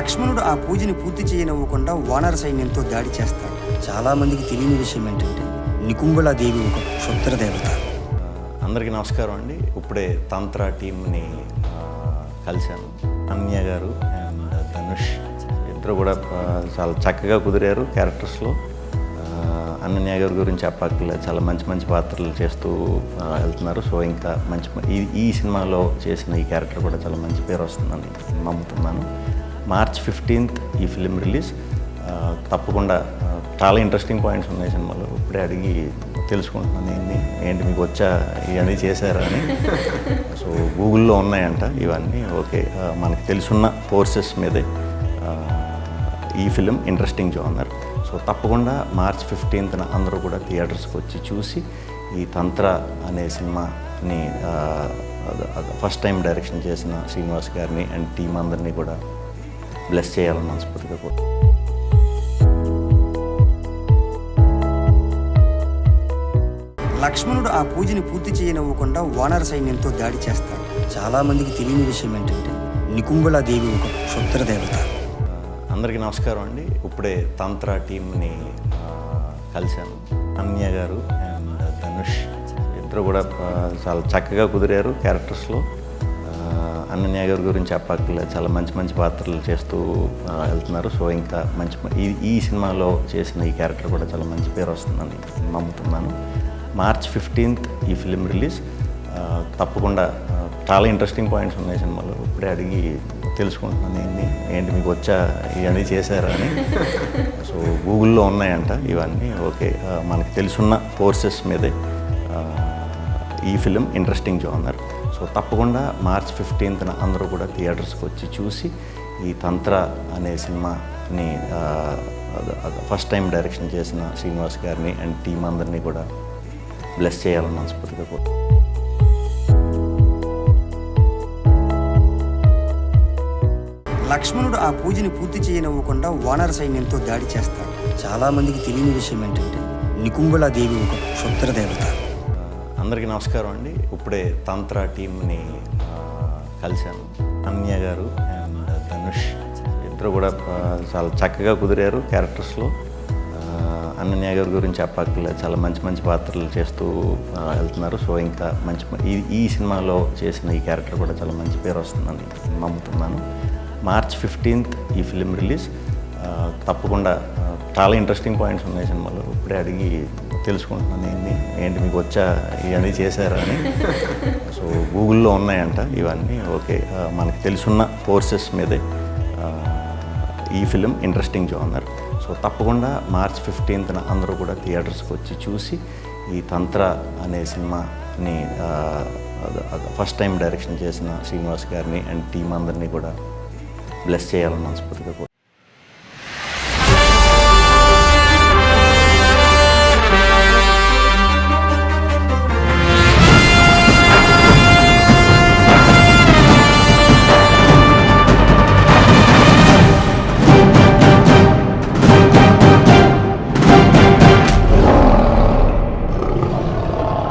లక్ష్మణుడు ఆ పూజని పూర్తి చేయనివ్వకుండా వానర సైన్యంతో దాడి చేస్తాడు. చాలా మందికి తెలియని విషయం ఏంటంటే నికుంభళాదేవి ఒక క్షుద్ర దేవత. అందరికీ నమస్కారం అండి. ఇప్పుడే తంత్ర టీంని కలిశాను. అన్య గారు అండ్ ధనుష్ ఇద్దరు కూడా చాలా చక్కగా కుదిరారు క్యారెక్టర్స్లో. అన్నయ్య గారి గురించి చెప్పక్కర్లేదు, చాలా మంచి మంచి పాత్రలు చేస్తూ వెళ్తున్నారు. సో ఇంకా ఈ సినిమాలో చేసిన ఈ క్యారెక్టర్ కూడా చాలా మంచి పేరు వస్తుందని నమ్ముతున్నాను. March 15th ఈ ఫిలిం రిలీజ్. తప్పకుండా చాలా ఇంట్రెస్టింగ్ పాయింట్స్ ఉన్నాయి సినిమాలో. ఇప్పుడే అడిగి తెలుసుకుంటున్నాను ఏంటి మీకు వచ్చా ఇవన్నీ చేశారా అని. సో గూగుల్లో ఉన్నాయంట ఇవన్నీ. ఓకే, మనకి తెలుసున్న ఫోర్సెస్ మీదే ఈ ఫిలిం ఇంట్రెస్టింగ్ జోనర్. సో తప్పకుండా March 15th అందరూ కూడా థియేటర్స్కి వచ్చి చూసి ఈ తంత్ర అనే సినిమాని ఫస్ట్ టైం డైరెక్షన్ చేసిన శ్రీనివాస్ గారిని అండ్ టీం అందరినీ కూడా బ్లెస్ చేయాలని మనస్ఫూర్తిగా కూడా. లక్ష్మణుడు ఆ పూజని పూర్తి చేయనివ్వకుండా వానర సైన్యంతో దాడి చేస్తాడు. చాలా మందికి తెలియని విషయం ఏంటంటే నికుంభళాదేవి ఒక క్షుద్ర దేవత. అందరికీ నమస్కారం అండి. ఇప్పుడే తంత్ర టీంని కలిశాను. అన్య గారు అండ్ ధనుష్ ఇద్దరు కూడా చాలా చక్కగా కుదిరారు క్యారెక్టర్స్లో. అన్నయ్య గారి గురించి చెప్పక్కర్లేదు, చాలా మంచి మంచి పాత్రలు చేస్తూ వెళ్తున్నారు. సో ఇంకా ఈ సినిమాలో చేసిన ఈ క్యారెక్టర్ కూడా చాలా మంచి పేరు వస్తుందని నమ్ముతున్నాను. March 15th ఈ ఫిలిం రిలీజ్. తప్పకుండా చాలా ఇంట్రెస్టింగ్ పాయింట్స్ ఉన్నాయి సినిమాలో. ఇప్పుడే అడిగి తెలుసుకుంటున్నాను ఏంటి మీకు వచ్చా ఇవన్నీ చేశారా అని. సో గూగుల్లో ఉన్నాయంట ఇవన్నీ. ఓకే, మనకి తెలుసున్న ఫోర్సెస్ మీదే ఈ ఫిలిం ఇంట్రెస్టింగ్ జోనర్. సో తప్పకుండా March 15th అందరూ కూడా థియేటర్స్కి వచ్చి చూసి ఈ తంత్ర అనే సినిమాని ఫస్ట్ టైం డైరెక్షన్ చేసిన శ్రీనివాస్ గారిని అండ్ టీం అందరినీ కూడా బ్లెస్ చేయాలని మనస్ఫూర్తిగా కూడా. లక్ష్మణుడు ఆ పూజని పూర్తి చేయనివ్వకుండా వానర సైన్యంతో దాడి చేస్తాడు. చాలా మందికి తెలియని విషయం ఏంటంటే నికుంభళాదేవి ఒక క్షుద్ర దేవత. అందరికీ నమస్కారం అండి. ఇప్పుడే తంత్ర టీంని కలిశాను. అన్య గారు అండ్ ధనుష్ ఇద్దరు కూడా చాలా చక్కగా కుదిరారు క్యారెక్టర్స్లో. అన్నయ్య గారి గురించి చెప్పక్కర్లేదు, చాలా మంచి మంచి పాత్రలు చేస్తూ వెళ్తున్నారు. సో ఇంకా ఈ సినిమాలో చేసిన ఈ క్యారెక్టర్ కూడా చాలా మంచి పేరు వస్తుందని నమ్ముతున్నాను. March 15th ఈ ఫిలిం రిలీజ్. తప్పకుండా చాలా ఇంట్రెస్టింగ్ పాయింట్స్ ఉన్నాయి సినిమాలో. ఇప్పుడే అడిగి తెలుసుకుంటున్నాను ఏంటి మీకు వచ్చా ఇవన్నీ చేశారా అని. సో గూగుల్లో ఉన్నాయంట ఇవన్నీ. ఓకే, మనకి తెలుసున్న ఫోర్సెస్ మీదే ఈ ఫిలిం ఇంట్రెస్టింగ్ జోనర్. సో తప్పకుండా March 15th అందరూ కూడా థియేటర్స్కి వచ్చి చూసి ఈ తంత్ర అనే సినిమాని ఫస్ట్ టైం డైరెక్షన్ చేసిన శ్రీనివాస్ గారిని అండ్ టీం అందరినీ కూడా బ్లెస్ చేయాలని మనస్ఫూర్తిగా కూడా.